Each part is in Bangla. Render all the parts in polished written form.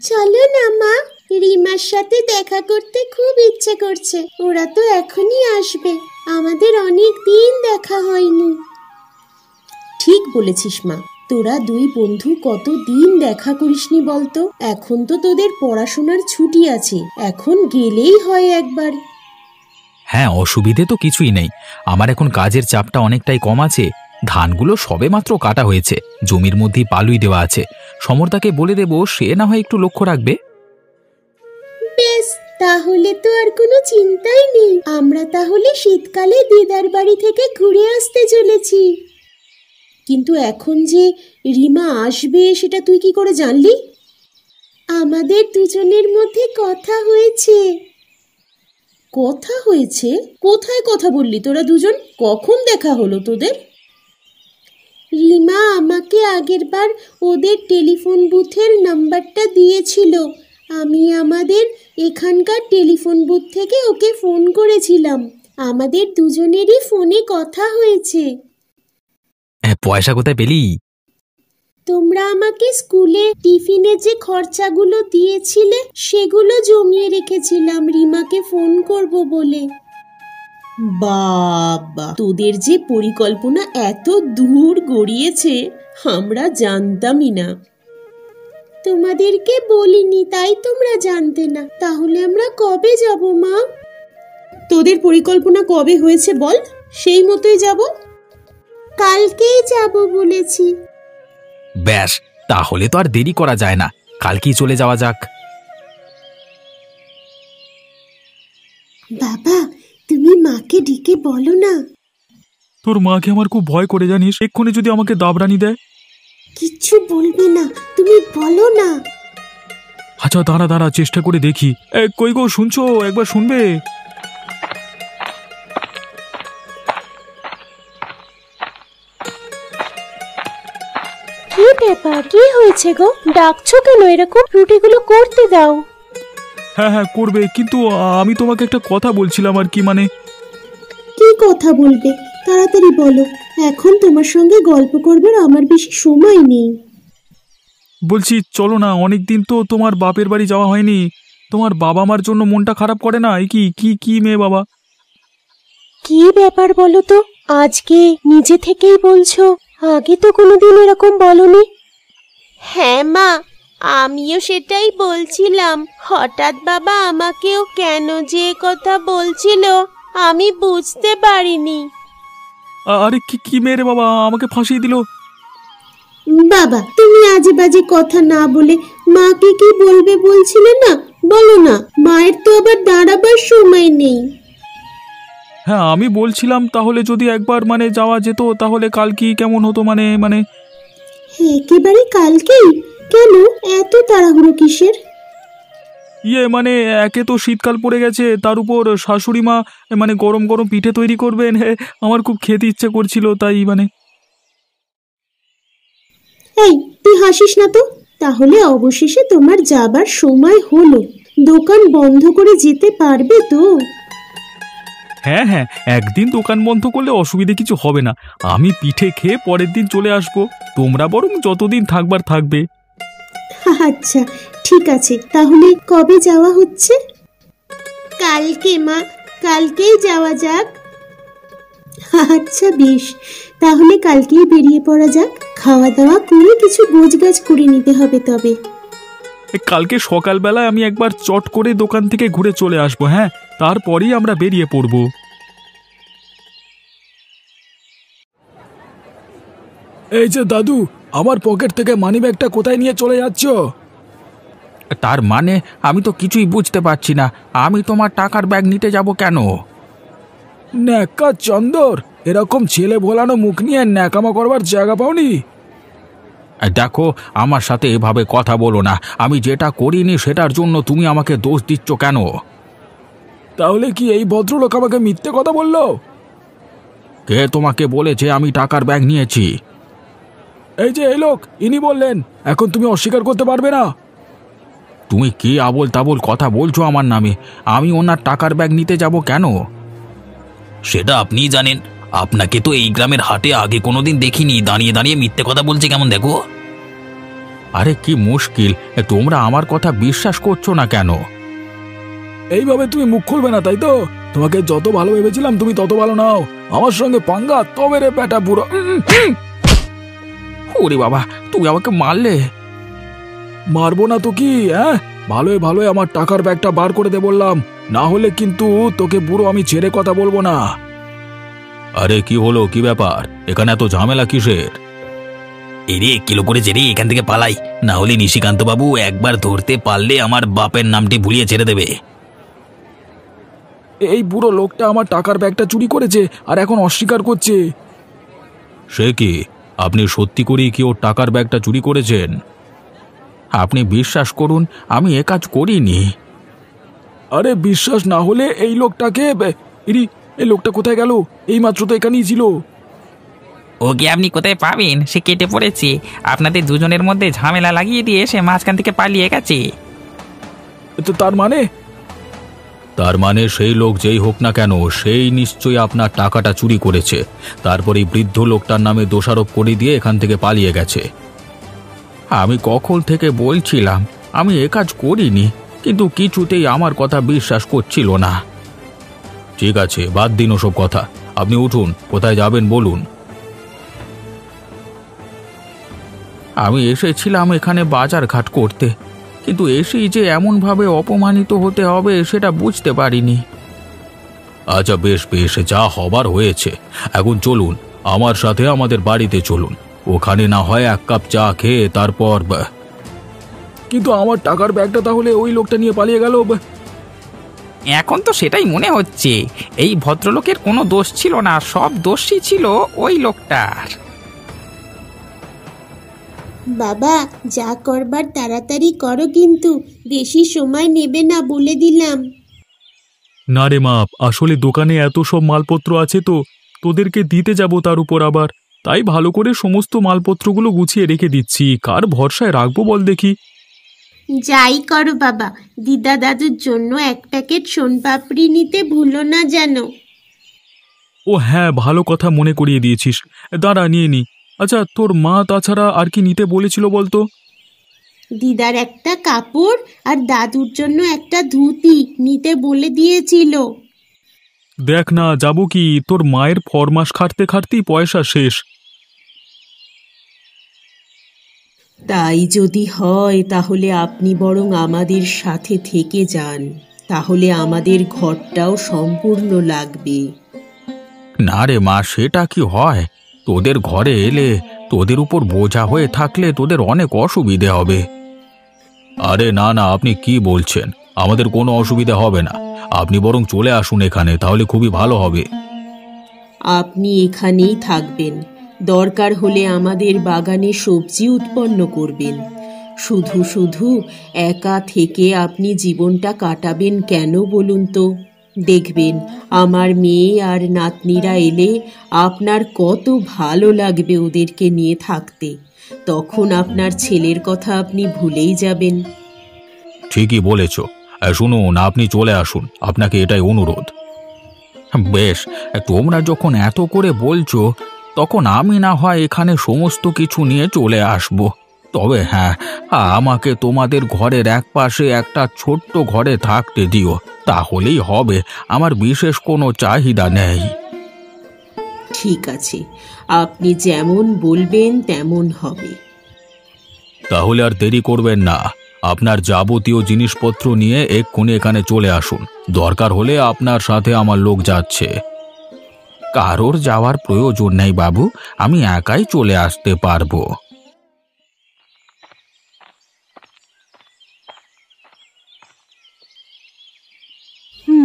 চলো না মা, রিমার সাথে দেখা করতে খুব ইচ্ছে করছে। ওরা তো এখনই আসবে, আমাদের অনেক দিন দেখা হয়নি। ঠিক বলেছিস মা, তোরা দুই বন্ধু কতদিন দেখা করিসনি বলতো। এখন তো তোদের পড়াশোনার ছুটি আছে, এখন গেলেই হয় একবার। হ্যাঁ, অসুবিধে তো কিছুই নেই। আমার এখন কাজের চাপটা অনেকটাই কম আছে। ধানগুলো সবে মাত্র কাটা হয়েছে, জমির মধ্যেই বালুই দেওয়া আছে। সমরদাকে বলে দেব, সে না হয় একটু লক্ষ্য রাখবে। বেশ, তাহলে তো আর কোনো চিন্তাই নেই। আমরা তাহলে শীতকালে দিদার বাড়ি থেকে ঘুরে আসতে চলেছি। কিন্তু এখন যে রিমা আসবে সেটা তুই কি করে জানলি? আমাদের দুজনের মধ্যে কথা হয়েছে। কথা হয়েছে? কোথায় কথা বললি তোরা দুজন? কখন দেখা হলো তোদের? রিমা আমাকে আগেরবার ওদের টেলিফোন বুথের নাম্বারটা দিয়েছিল। আমি আমাদের এখানকার টেলিফোন বুথ থেকে ওকে ফোন করেছিলাম। আমাদের দুজনেরই ফোনে কথা হয়েছে। পয়সা কোথায় পেলি? তোমরা আমাকে স্কুলে টিফিনে যে খরচাগুলো দিয়েছিলে সেগুলো জমিয়ে রেখেছিলাম রিমাকে ফোন করব বলে। বাবা, তোদের যে পরিকল্পনা এত দূর গড়িয়েছে আমরা জানতামই না। তোমাদেরকে বলিনি তাই তোমরা জানতে না। তাহলে আমরা কবে যাব মা? তোদের পরিকল্পনা কবে হয়েছে বল, সেই মতোই যাব। কালকেই যাব বলেছি। ব্যাস, তাহলে তো আর দেরি করা যায় না, কালকেই চলে যাওয়া যাক। বাবা, তুমি মাকে ডেকে বলো না। তোর মাকে আমার খুব ভয় করে, জানিস, এক্ষুনি যদি আমাকে দাবরানি দেয়। কিচ্ছু বলবে না, তুমি বলো না। আচ্ছা দাঁড়া দাঁড়া, চেষ্টা করে দেখি। কই গো, শুনছো? একবার শুনবে? কি ব্যাপার, কি হয়েছে গো? ডাকছো কেন? এরকম রুটিগুলো করতে দাও। হ্যাঁ হ্যাঁ করবে, কিন্তু আমি তোমাকে একটা কথা বলছিলাম আর কি। মানে কি কথা বলবে? তাড়াতাড়ি বলো, এখন তোমার সঙ্গে গল্প করবার আমার বেশি সময় নেই। বলছি, চলো না, অনেকদিন তো তোমার বাপের বাড়ি যাওয়া হয়নি। তোমার বাবা মার জন্য মনটা খারাপ করে না? এই কি কি কি মেয়ে বাবা। কি ব্যাপার বলো তো, আজকে নিজে থেকেই বলছো? আগে তো কোনোদিন এরকম বলনি। হ্যাঁ মা, আমিও সেটাই বলছিলাম। হঠাৎ বাবা আমাকেও কেন যে কথা বলছিল আমি বুঝতে পারিনি। আরে কি কি মেয়ে রে বাবা, আমাকে ফাঁসিয়ে দিল। বাবা, তুমি আজে বাজে কথা না বলে মাকে কি বলবে বলছিলে না? বলো না, মায়ের তো আবার দাঁড়াবার সময় নেই। হ্যাঁ, আমি বলছিলাম তাহলে যদি একবার মানে যাওয়া যেত তাহলে কাল কি কেমন হতো? মানে মানে একেবারে কালকেই? কেন এত তাড়াহুড়ো কিসের? মানে একে তো শীতকাল পড়ে গেছে, তার উপর শাশুড়ি মা মানে গরম গরম পিঠে তৈরি করবেন। আমার খুব খেতে ইচ্ছে করছিল, তাই মানে। এই, তুই হাসিস না তো। তাহলে অবশেষে তোমার যাবার সময় হলো। দোকান বন্ধ করে যেতে পারবে তো? হ্যাঁ হ্যাঁ, একদিন দোকান বন্ধ করলে অসুবিধে কিছু হবে না। আমি পিঠে খেয়ে পরের দিন চলে আসবো, তোমরা বরং যতদিন থাকবার থাকবে। আচ্ছা ঠিক আছে, তাহলে কবে যাওয়া হচ্ছে? কালকে মা, কালকেই যাওয়া যাক। আচ্ছা বেশ, তাহলে কালকেই বেরিয়ে পড়া যাক। খাওয়া দাওয়া করে কিছু গোছগাছ করে নিতে হবে তবে। কালকে সকালবেলায় আমি একবার চট করে দোকান থেকে ঘুরে চলে আসবো। হ্যাঁ, তারপরেই আমরা বেরিয়ে পড়ব। এই যে দাদু, আমার পকেট থেকে মানিব্যাগটা কোথায় নিয়ে চলে যাচ্ছ? তার মানে আমি তো কিছুই বুঝতে পারছি না। আমি তোমার টাকার ব্যাগ নিতে যাব কেন? ন্যাকা চন্দর, এরকম ছেলে ভোলানো মুখ নিয়ে ন্যাকামা করবার জায়গা পাওনি? দেখো, আমার সাথে এভাবে কথা বলো না। আমি যেটা করিনি সেটার জন্য তুমি আমাকে দোষ দিচ্ছ কেন? তাহলে কি এই ভদ্রলোক আমাকে মিথ্যে কথা বললো? কে তোমাকে বলেছে আমি টাকার ব্যাগ নিয়েছি? এই যে এই লোক, ইনি বললেন। এখন তুমি অস্বীকার করতে পারবে না। তুমি কি আবোল তাবোল কথা বলছো আমার নামে? আমি ওনার টাকার ব্যাগ নিতে যাব কেন? সেটা আপনিই জানেন। আপনাকে তো এই গ্রামের হাটে আগে কোনোদিন দেখিনি, দাঁড়িয়ে দাঁড়িয়ে মিথ্যে কথা বলছে কেমন দেখো। আরে কি মুশকিল, তোমরা আমার কথা বিশ্বাস করছো না কেন? এইভাবে তুমি মুখ খুলবে না, তাই তো? তোমাকে যত ভালো ভেবেছিলাম তুমি তত ভালো নাও। আমার সঙ্গে পাঙ্গা তবে রে বেটা বুড়ো। ওরে বাবা, তুমি আমাকে মারলে! মারবো না তো কি? হ্যাঁ, ভালোই ভালোই আমার টাকার ব্যাগটা বার করে দে বললাম, না হলে কিন্তু তোকে বুড়ো আমি ছেড়ে কথা বলবো না। আরে কি হলো, কি ব্যাপার? এখানে এত ঝামেলা কিসের? এরে কিলো করেছে রে, এখান থেকে পালাই, না হলে নিশিকান্ত বাবু একবার ধরতে পারলে আমার বাপের নামটি ভুলিয়ে ছেড়ে দেবে। এই বুড়ো লোকটা আমার টাকার ব্যাগটা চুরি করেছে আর এখন অস্বীকার করছে। সে কি? আপনি সত্যি করেই কি ওর টাকার ব্যাগটা চুরি করেছেন? আপনি বিশ্বাস করুন, আমি এ কাজ করিনি। আরে বিশ্বাস না হলে এই লোকটাকে এই লোকটা কোথায় গেল? এই মাত্র তো এখানেই ছিল। ওকে আপনি কোথায় পাবেন? সে কেটে পড়েছে। আপনাদের দুজনের মধ্যে ঝামেলা লাগিয়ে দিয়ে সে মাঝখান থেকে পালিয়ে গেছে। তো তার মানে? তার মানে সেই লোক যেই হোক না কেন, সেই নিশ্চয়ই আপনার টাকাটা চুরি করেছে। তারপর এই বৃদ্ধ লোকটার নামে দোষারোপ করে দিয়ে এখান থেকে পালিয়ে গেছে। আমি কখন থেকে বলছিলাম আমি এ কাজ করিনি, কিন্তু কিছুতেই আমার কথা বিশ্বাস করছিল না। ঠিক আছে, বাদ দিন ওসব কথা। আপনি উঠুন, কোথায় যাবেন বলুন। আমি এসেছিলাম এখানে বাজার ঘাট করতে, কিন্তু এসেই যে এমনভাবে অপমানিত হতে হবে সেটা বুঝতে পারিনি। আচ্ছা বেশ বেশ, যা হবার হয়েছে। এখন চলুন আমার সাথে আমাদের বাড়িতে চলুন, ওখানে না হয় এক কাপ চা খেয়ে তারপর। কিন্তু আমার টাকার ব্যাগটা তাহলে ওই লোকটা নিয়ে পালিয়ে গেল। এখন তো সেটাই মনে হচ্ছে। এই ভদ্রলোকের কোনো দোষ ছিল না, সব দোষই ছিল ওই লোকটার। বাবা, যা করবার তাড়াতাড়ি করো, কিন্তু বেশি সময় নেবে না বলে দিলাম। না রে মা, আসলে দোকানে এত সব মালপত্র আছে তো তোদেরকে দিতে যাব, তার উপর আবার তাই ভালো করে সমস্ত মালপত্রগুলো গুছিয়ে রেখে দিচ্ছি। কার ভরসায় রাখবো বল দেখি? যাই করো বাবা, দিদা দাদুর জন্য এক প্যাকেট সোনপাপড়ি নিতে ভুলো না যেন। ও হ্যাঁ, ভালো কথা মনে করিয়ে দিয়েছিস, দাঁড়া নিয়ে নি। আচ্ছা, তোর মা তাছাড়া আর কি নিতে বলেছিল বলতো? দিদার একটা কাপড় আর দাদুর জন্য একটা ধুতি নিতে বলে দিয়েছিল। দেখ না, যাব কি, তোর মায়ের ফরমাস খাটতে খাটতেই পয়সা শেষ। তাই যদি হয় তাহলে আপনি বরং আমাদের সাথে থেকে যান, তাহলে আমাদের ঘরটাও সম্পূর্ণ লাগবে। না রে মা, সেটা কি হয়? তোদের ঘরে এলে তোদের উপর বোঝা হয়ে থাকলে তোদের অনেক অসুবিধে হবে। আরে না না, আপনি কি বলছেন? আমাদের কোনো অসুবিধা হবে না। আপনি বরং চলে আসুন এখানে, তাহলে খুবই ভালো হবে। আপনি এখানেই থাকবেন, দরকার হলে আমাদের বাগানে সবজি উৎপন্ন করবেন। শুধু শুধু একা থেকে আপনি জীবনটা কাটাবেন কেন বলুন তো? দেখবেন আমার মেয়ে আর নাতনিরা এলে আপনার কত ভালো লাগবে ওদেরকে নিয়ে থাকতে। তখন আপনার ছেলের কথা আপনি ভুলেই যাবেন। ঠিকই বলেছ। শুনুন, আপনি চলে আসুন, আপনাকে এটাই অনুরোধ। বেশ, তোমরা যখন এত করে বলছো তখন আমি না হয় এখানে সমস্ত কিছু নিয়ে চলে আসব। তবে হ্যাঁ, আমাকে তোমাদের ঘরের এক পাশে একটা ছোট্ট ঘরে থাকতে দিও, তাহলেই হবে। আমার বিশেষ কোনো চাহিদা নেই। ঠিক আছে, আপনি যেমন বলবেন তেমন হবে। তাহলে আর দেরি করবেন না, আপনার যাবতীয় জিনিসপত্র নিয়ে এক্ষুনি এখানে চলে আসুন। দরকার হলে আপনার সাথে আমার লোক যাচ্ছে। কারোর যাওয়ার প্রয়োজন নেই বাবু, আমি একাই চলে আসতে পারবো।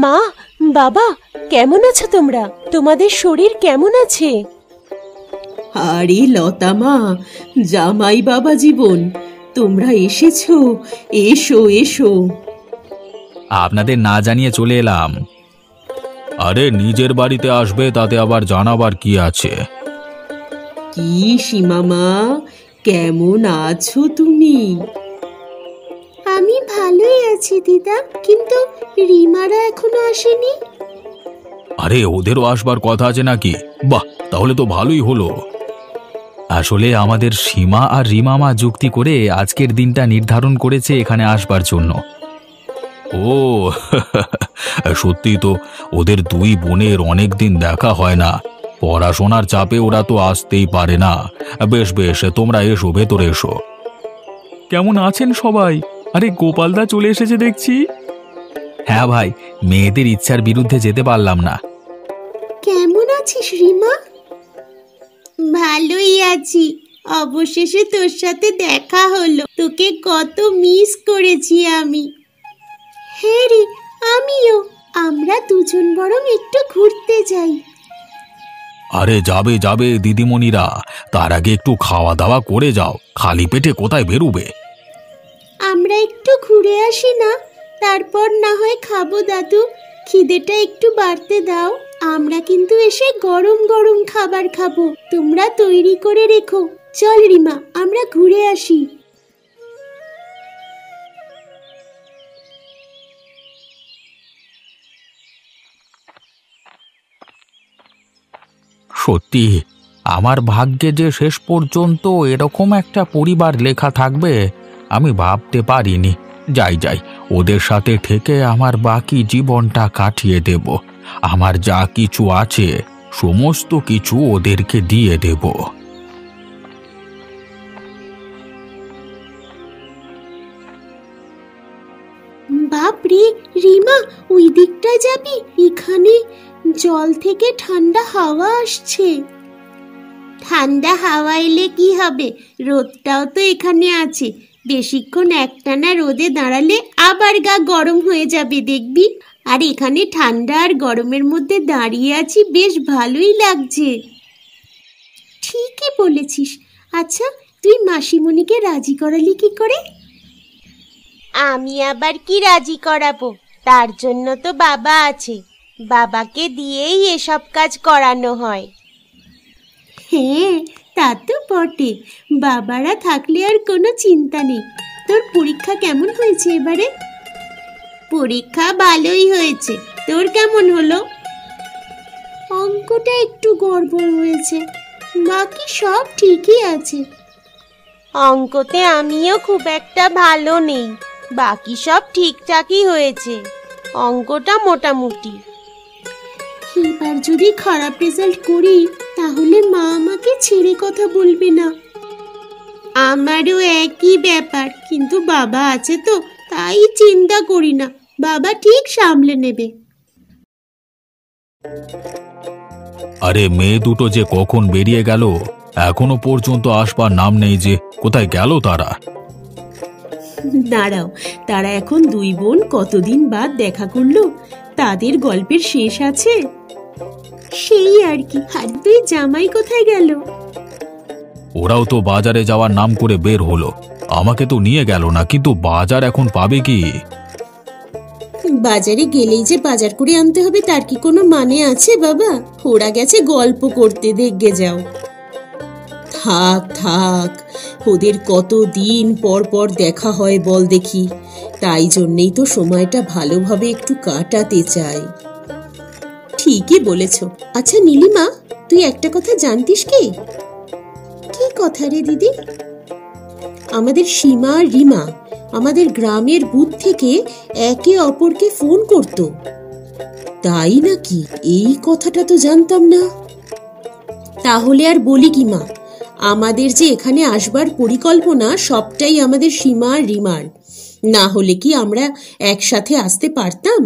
মা, বাবা, কেমন আছো তোমরা? তোমাদের শরীর কেমন আছে? আরে লতা মা, জামাই বাবা জীবন, তোমরা এসেছো, এসো এসো। আপনাদের না জানিয়ে চলে এলাম। আরে নিজের বাড়িতে আসবে, তাতে আবার জানাবার কি আছে? কি সীমা মা, কেমন আছো তুমি? আমি ভালোই আছি দিদা, কিন্তু রিমারা এখনো আসেনি। আরে ওদেরও আসবার কথা আছে নাকি? বাহ, তাহলে তো ভালোই হলো। আসলে আমাদের সীমা আর রিমামা যুক্তি করে আজকের দিনটা নির্ধারণ করেছে এখানে আসবার জন্য। ও সত্যি তো, ওদের দুই বোনের অনেক দিন দেখা হয় না, পড়াশোনার চাপে ওরা তো আসতেই পারে না। বেশ বেশ, তোমরা এসো, ভেতরে এসো। কেমন আছেন সবাই? আরে গোপালদা চলে এসেছে দেখছি। হ্যাঁ ভাই, মেয়েদের ইচ্ছার বিরুদ্ধে যেতে পারলাম না। কেমন আছিস রিমা? ভালোই আছি, অবশেষে তোর সাথে দেখা হলো। তোকে কত মিস করেছি আমি। হ্যাঁ রে, আমিও। আমরা দুজন বরং একটু ঘুরতে যাই। আরে যাবে যাবে দিদিমণিরা, তার আগে একটু খাওয়া দাওয়া করে যাও, খালি পেটে কোথায় বেরুবে? আমরা একটু ঘুরে আসি না, তারপর না হয় খাবো দাদু। খিদেটা একটু বাড়তে দাও। আমরা কিন্তু এসে গরম গরম খাবার খাবো, তোমরা তৈরি করে রেখো। চল রিমা, আমরা ঘুরে আসি। সত্যি আমার ভাগ্যে যে শেষ পর্যন্ত এরকম একটা পরিবার লেখা থাকবে আমি ভাবতে পারিনি। যাই যাই, ওদের সাথে থেকে আমার বাকি জীবনটা কাটিয়ে দেব। আমার যা কিছু আছে সমস্ত কিছু ওদেরকে দিয়ে দেব। বাপরে রিমা, ওই দিকটায় যাবি? এখানে জল থেকে ঠান্ডা হাওয়া আসছে। ঠান্ডা হাওয়া এলে কি হবে, রোদটাও তো এখানে আছে। বেশিক্ষণ একটানা রোদে দাঁড়ালে আবার গা গরম হয়ে যাবে দেখবি। আর এখানে ঠান্ডা আর গরমের মধ্যে দাঁড়িয়ে আছি, বেশ ভালোই লাগছে। ঠিকই বলেছিস। আচ্ছা, তুই মাসিমণিকে রাজি করালি কি করে? আমি আবার কি রাজি করাবো? তার জন্য তো বাবা আছে, বাবাকে দিয়েই এসব কাজ করানো হয়। হ্যাঁ, তা তো বটে। বাবারা থাকলে আর কোনো চিন্তা নেই। তোর পরীক্ষা কেমন হয়েছে এবারে? পরীক্ষা ভালোই হয়েছে। তোর কেমন হলো? অঙ্কটা একটু গড়বড় হয়েছে, বাকি সব ঠিকই আছে। অঙ্কতে আমিও খুব একটা ভালো নেই, বাকি সব ঠিকঠাকই হয়েছে। অঙ্কটা মোটামুটি। এবার যদি খারাপ রেজাল্ট করি তাহলে মা আমাকে ছেড়ে কথা বলবে না। আমারও একই ব্যাপার, কিন্তু বাবা আছে তো, তাই চিন্তা করি না। বাবা ঠিক সামলে নেবে। আরে মেয়ে দুটো যে কখন বেরিয়ে গেল, এখনো পর্যন্ত আসবার নাম নেই যে। কোথায় গেল তারা? দাঁড়াও, তারা এখন দুই বোন কতদিন বাদ দেখা করলো, তাদের গল্পের শেষ আছে। সেই আর কি। আর দুই জামাই কোথায় গেল? ওরাও তো বাজারে যাওয়ার নাম করে বের হলো, আমাকে তো নিয়ে গেল না। কিন্তু বাজার এখন পাবে কি? বাজারে গেলেই যে বাজার করে আনতে হবে তার কি কোনো মানে আছে বাবা? ওরা গেছে গল্প করতে, দেখে যাও। থাক থাক, ওদের কতদিন পর পর দেখা হয় বল দেখি। তাই জন্যেই তো সময়টা ভালোভাবে একটু কাটাতে চাই। ঠিকই বলেছ। আচ্ছা নীলিমা, তুই একটা কথা জানতিস কি? কি কথা রে দিদি? আমাদের সীমা আর রিমা আমাদের গ্রামের বুথ থেকে একে অপরকে ফোন করত। তাই নাকি? এই কথাটা তো জানতাম না। তাহলে আর বলি কি মা, আমাদের যে এখানে আসবার পরিকল্পনা সবটাই আমাদের সীমা আর রিমার। না হলে কি আমরা একসাথে আসতে পারতাম?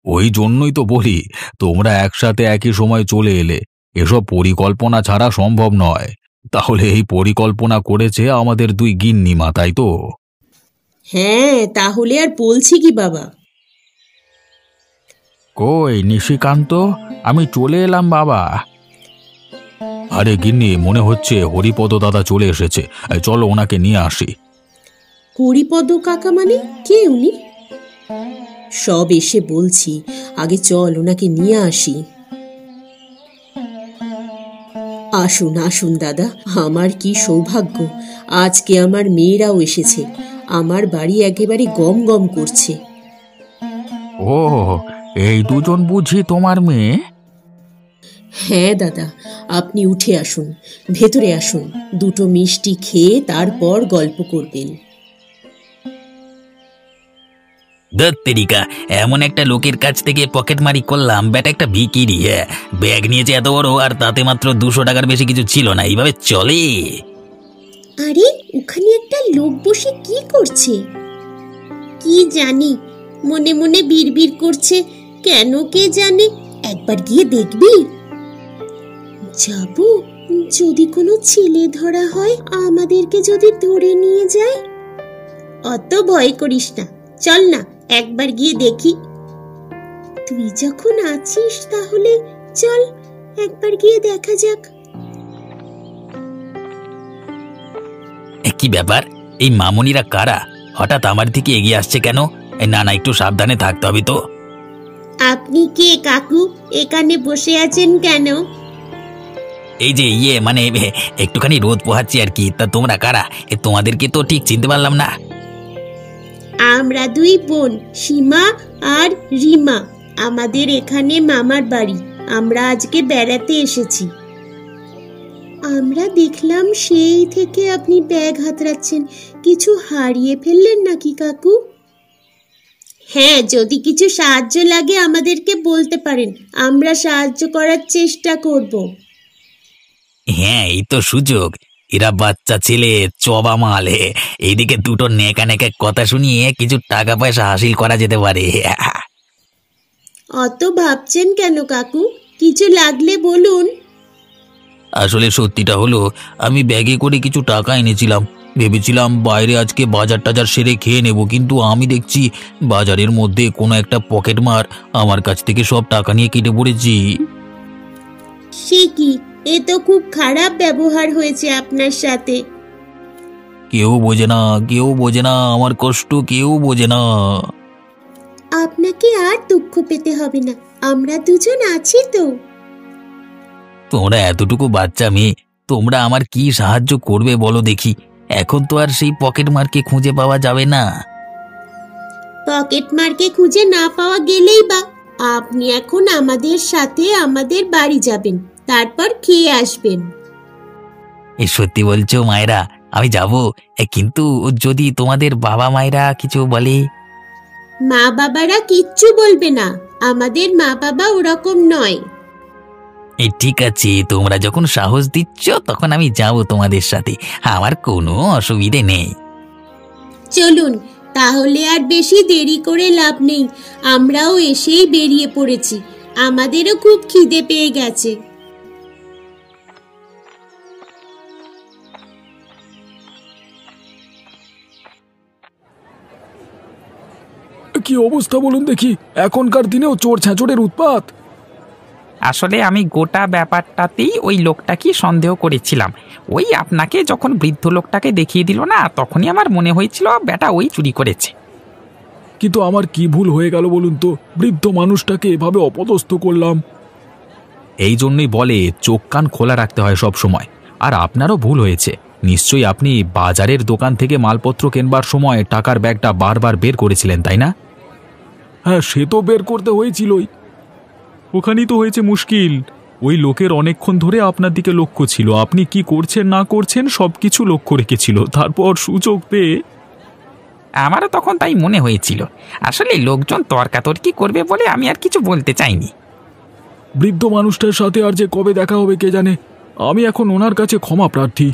ওই জন্যই তো বলি, তোমরা একসাথে একই সময় চলে এলে। এসব পরিকল্পনা ছাড়া সম্ভব নয়। তাহলে এই পরিকল্পনা করেছে আমাদের দুই গিন্নিমা, তাই তো? হ্যাঁ, তাহলে আর বলছি কি বাবা। কই নিশিকান্ত, আমি চলে এলাম বাবা। আরে গিন্নি, মনে হচ্ছে হরিপদ দাদা চলে এসেছে, চলো ওনাকে নিয়ে আসি। হরিপদ কাকা মানে কে উনি? সব এসে বলছি, আগে চল ওনাকে নিয়ে আসি। আসুন আসুন দাদা, আমার কি সৌভাগ্য, আজকে আমার মেয়েরাও এসেছে। আমার বাড়ি একেবারে গম গম করছে। ও, এই দুজন বুঝি তোমার মেয়ে? হ্যাঁ দাদা, আপনি উঠে আসুন, ভেতরে আসুন, দুটো মিষ্টি খেয়ে তারপর গল্প করবেন। দত্তেরিকা, এমন একটা লোকের কাছ থেকে পকেটমারি করলাম, ব্যাটা একটা ভিকিরি। হ্যাঁ, ব্যাগ নিয়েছে এত বড়, আর তাতে মাত্র 200 টাকার বেশি কিছু ছিল না। এইভাবে চলে? আরে ওখানে একটা লোক বসে কি করছে? কি জানি, মনে মনে বিড়বিড় করছে, কেন কে জানে। একবার গিয়ে দেখবি? যাব, যদি কোনো ছেলে ধরা হয়, আমাদেরকে যদি ধরে নিয়ে যায়। অত ভয় করিস না, চল না একবার গিয়ে দেখি। তুই যখন আছিস তাহলে চল একবার গিয়ে দেখা যাক। কি ব্যাপার, এই মামুনিরা কারা? হঠাৎ আমার দিকে এগিয়ে আসছে কেন? না না, একটু সাবধানে থাকতে হবে তো। আপনি কে কাকু? এখানে বসে আছেন কেন? এই যে মানে একটুখানি রোদ পোহাচ্ছি আর কি। তা তোমরা কারা? তোমাদেরকে তো ঠিক চিনতে পারলাম না। আমরা দুই বোন, সীমা আর রিমা। আমাদের এখানে মামার বাড়ি। আমরা আজকে বেড়াতে এসেছি। আমরা দেখলাম সেই থেকে আপনি ব্যাগ হাতড়াচ্ছেন। কিছু হারিয়ে ফেললেন নাকি কাকু? হ্যাঁ, যদি কিছু সাহায্য লাগে আমাদেরকে বলতে পারেন, আমরা সাহায্য করার চেষ্টা করব। হ্যাঁ, এই তো সুযোগ। এরা বাচ্চা ছেলে, চবা মাল। এইদিকে দুটো নেকা নেকা কথা শুনিয়ে কিছু টাকা পয়সা হাসিল করা যেতে পারে। অত ভাবছেন কেন কাকু? কিছু লাগলে বলুন। আসলে সত্যিটা হলো, আমি ব্যাগে করে কিছু টাকা এনেছিলাম। ভেবেছিলাম বাইরে আজকে বাজার টাজার সেরে খেয়ে নেব, কিন্তু আমি দেখছি বাজারের মধ্যে কোনো একটা পকেট মার আমার কাছ থেকে সব টাকা নিয়ে কেটে পড়েছি। সে কি? এ তো খুব খারাপ ব্যবহার হয়েছে আপনার সাথে। কেউ বোঝে না, কেউ বোঝে না আমার কষ্ট, কেউ বোঝে না। আপনাকে আর দুঃখ পেতে হবে না, আমরা দুজন আছি তো। তোমরা এতটুকু বাচ্চা মেয়ে, তোমরা আমার কি সাহায্য করবে বলো দেখি? এখন তো আর সেই পকেট মারকে খুঁজে পাওয়া যাবে না। পকেট মারকে খুঁজে না পাওয়া গেলেই বা, আপনি এখন আমাদের সাথে আমাদের বাড়ি যাবেন, তারপর খেয়ে আসবেন। এই সত্যি বলছো মায়েরা? আমি যাব, কিন্তু যদি তোমাদের বাবা মায়েরা কিছু বলে? মা বাবারা কিচ্ছু বলবে না, আমাদের মা বাবা ওরকম নয়। ঠিক আছে, তোমরা যখন সাহস দিচ্ছ তখন আমি যাব তোমাদের সাথে, আমার কোনো অসুবিধে নেই। চলুন তাহলে, আর বেশি দেরি করে লাভ নেই। আমরাও এসেই বেরিয়ে পড়েছি, আমাদেরও খুব খিদে পেয়ে গেছে। কি অবস্থা বলুন দেখি? এখনকার দিনেও চোর ছাঁচোরের উৎপাত। আসলে আমি গোটা ব্যাপারটাতেই ওই লোকটাকে সন্দেহ করেছিলাম। ওই আপনাকে যখন বৃদ্ধ লোকটাকে দেখিয়ে দিল না, তখনই আমার মনে হয়েছিল বেটা ওই চুরি করেছে। কিন্তু আমার কি ভুল হয়ে গেল বলুন তো? বৃদ্ধ মানুষটাকে এভাবে অপদস্থ করলাম। এই জন্যই বলে চোখ কান খোলা রাখতে হয় সব সময়। আর আপনারও ভুল হয়েছে। নিশ্চয়ই আপনি বাজারের দোকান থেকে মালপত্র কেনবার সময় টাকার ব্যাগটা বারবার বের করেছিলেন, তাই না? হ্যাঁ, সে তো বের করতে হয়েছিলই। ওখানেই তো হয়েছে মুশকিল। ওই লোকের অনেকক্ষণ ধরে আপনার দিকে লক্ষ্য ছিল, আপনি কি করছেন না করছেন সবকিছু লক্ষ্য রেখেছিল। তারপর সুযোগ পেয়ে আমারও তখন তাই মনে হয়েছিল। আসলে লোকজন তর্কাতর্কি করবে বলে আমি আর কিছু বলতে চাইনি। বৃদ্ধ মানুষটার সাথে আর যে কবে দেখা হবে কে জানে। আমি এখন ওনার কাছে ক্ষমা প্রার্থী।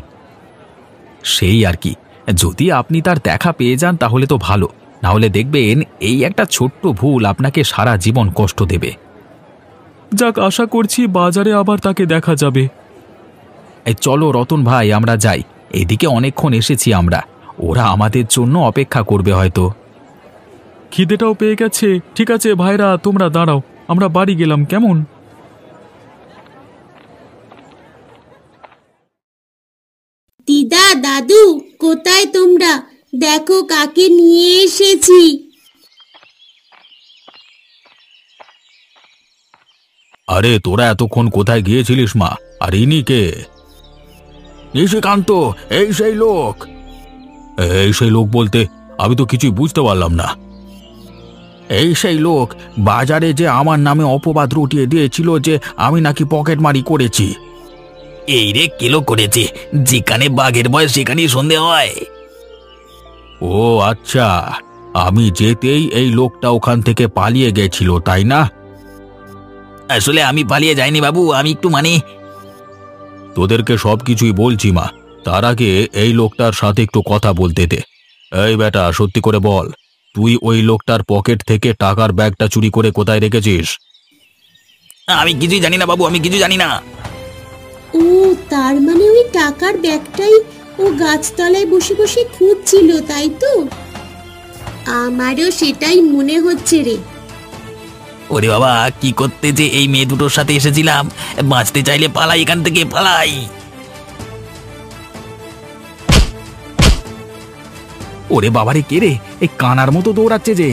সেই আর কি, যদি আপনি তার দেখা পেয়ে যান তাহলে তো ভালো, না হলে দেখবেন এই একটা ছোট্ট ভুল আপনাকে সারা জীবন কষ্ট দেবে। যাক, আশা করছি বাজারে আবার তাকে দেখা যাবে। এই চলো রতন ভাই, আমরা যাই। এদিকে অনেকক্ষণ এসেছি আমরা, ওরা আমাদের জন্য অপেক্ষা করবে হয়তো। খিদেটাও পেয়ে গেছে। ঠিক আছে ভাইরা, তোমরা দাঁড়াও, আমরা বাড়ি গেলাম কেমন? দিদা, দাদু, কোথায় তোমরা? দেখো কাকে নিয়ে এসেছি। আরে তোরা এতক্ষণ কোথায় গিয়েছিলিস মা? আর ইনি কে? নিশিকান্ত, এই সেই লোক। এই সেই লোক বলতে আমি তো কিছুই বুঝতে পারলাম না। এই সেই লোক বাজারে যে আমার নামে অপবাদ রটিয়ে দিয়েছিল যে আমি নাকি পকেটমারি করেছি। এই রে কেলো করেছে, যেখানে বাঘের ভয় সেখানেই সন্ধে হয়। ও আচ্ছা, আমি যেতেই এই লোকটা ওখান থেকে পালিয়ে গেছিল তাই না? আসলে আমি পালিয়ে যাইনি বাবু, আমি একটু তোদেরকে সবকিছুই বলছি মা, তার আগে এই লোকটার সাথে একটু কথা বলতে দে। এই বেটা, সত্যি করে বল, তুই ওই লোকটার পকেট থেকে টাকার ব্যাগটা চুরি করে কোথায় রেখেছিস? আমি কিছুই জানি না বাবু, আমি কিছু জানি না। ও, তার মানে ওই টাকার ব্যাগটাই ও গাছতলায় বসে বসে খুঁজছিল, তাই তো? আমারও সেটাই মনে হচ্ছে রে। ওরে বাবা, কি করতে যে এই মেয়ে দুটোর সাথে এসেছিলাম। বাঁচতে চাইলে পালাই এখান থেকে, পালাই। ওরে বাবারে, কে রে এই কানার মতো দৌড়াচ্ছে যে?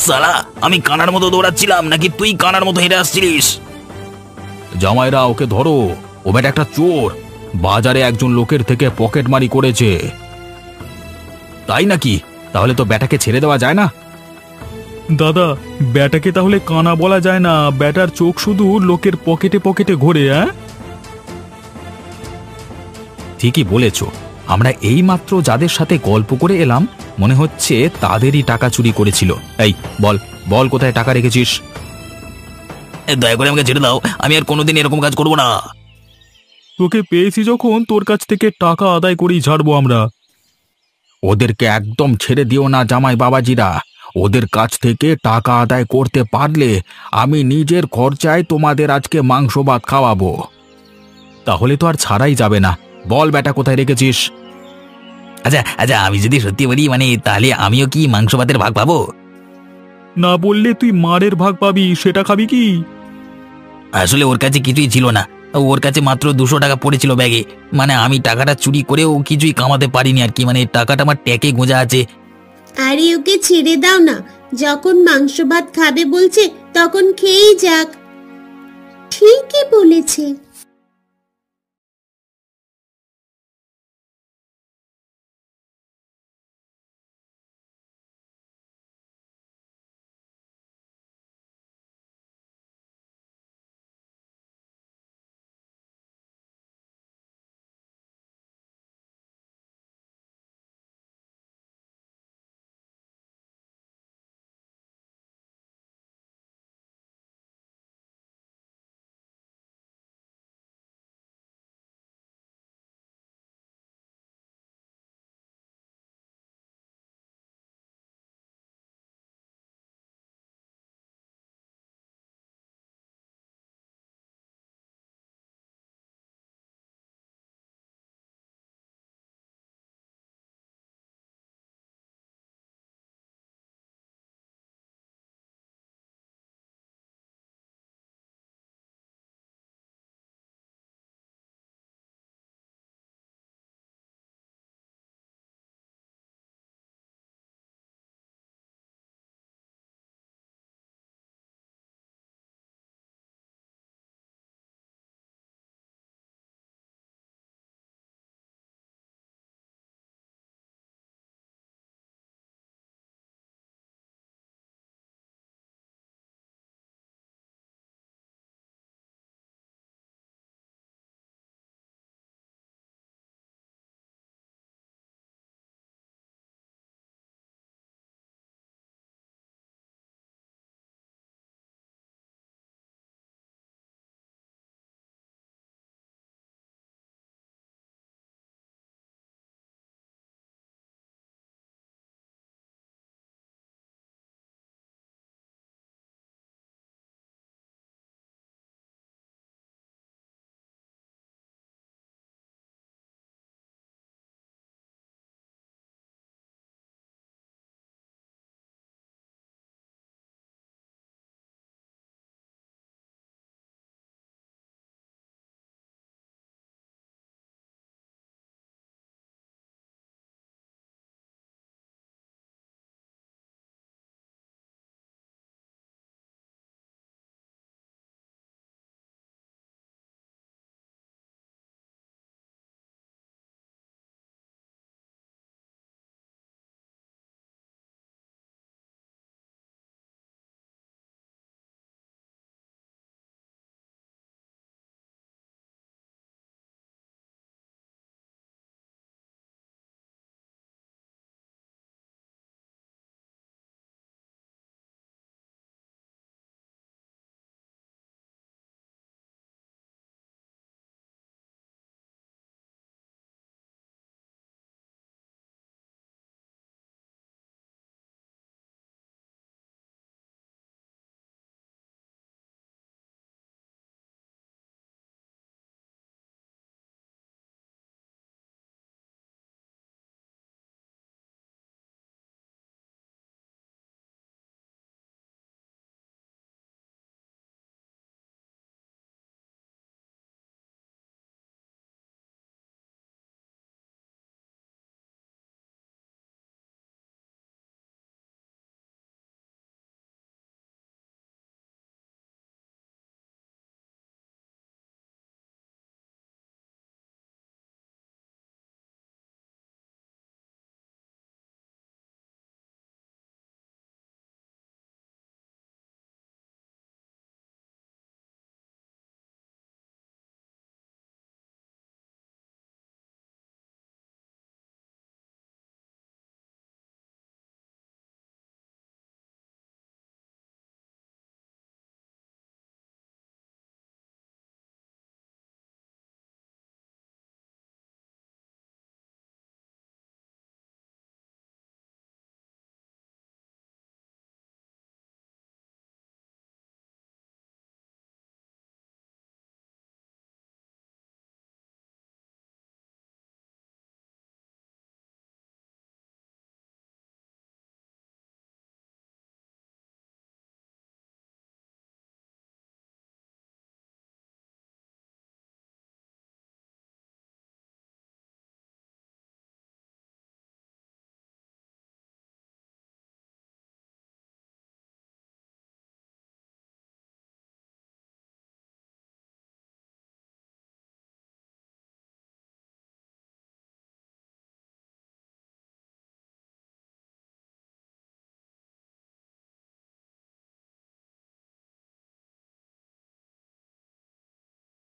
সালা, আমি কানার মতো দৌড়াচ্ছিলাম নাকি তুই কানার মতো হেঁটে আসছিলিস? জামাইরা, ওকে ধরো, ও বেটা একটা চোর, বাজারে একজন লোকের থেকে পকেটমারি করেছে। তাই নাকি? তাহলে তো বেটাকে ছেড়ে দেওয়া যায় না। দাদা, ব্যাটাকে তাহলে কানা বলা যায় না, ব্যাটার চোখ শুধু লোকের পকেটে পকেটে ঘোরে। ঠিকই বলেছ, আমরা এইমাত্র যাদের সাথে গল্প করে এলাম মনে হচ্ছে তাদেরই টাকা চুরি করেছিল। এই বল বল, কোথায় টাকা রেখেছিস? দয়া করে আমাকে ছেড়ে দাও, আমি আর কোনোদিন এরকম কাজ করব না। তোকে পেয়েছি যখন, তোর কাছ থেকে টাকা আদায় করেই ছাড়বো আমরা। ওদেরকে একদম ছেড়ে দিও না জামাই বাবাজিরা, ওদের কাছ থেকে টাকা আদায় করতে পারলে আমি নিজের খরচায় তোমাদের আজকে মাংস ভাত খাওয়াবো। তাহলে তো আর ছাড়াই যাবে না, বল বেটা কোথায় রেখেছিস? আচ্ছা আচ্ছা, আমি যদি সত্যি বলি তাহলে আমিও কি মাংস ভাতের ভাগ পাবো? না বললে তুই মারের ভাগ পাবি, সেটা খাবি কি? আসলে ওর কাছে কিছুই ছিল না, ওর কাছে মাত্র 200 টাকা পড়েছিল ব্যাগে। আমি টাকাটা চুরি করেও কিছুই কামাতে পারিনি আর কি, টাকাটা আমার ট্যাকে গোঁজা আছে। আরে ওকে ছেড়ে দাও না, যখন মাংস ভাত খাবে বলছে তখন খেয়েই যাক। ঠিকই বলেছে।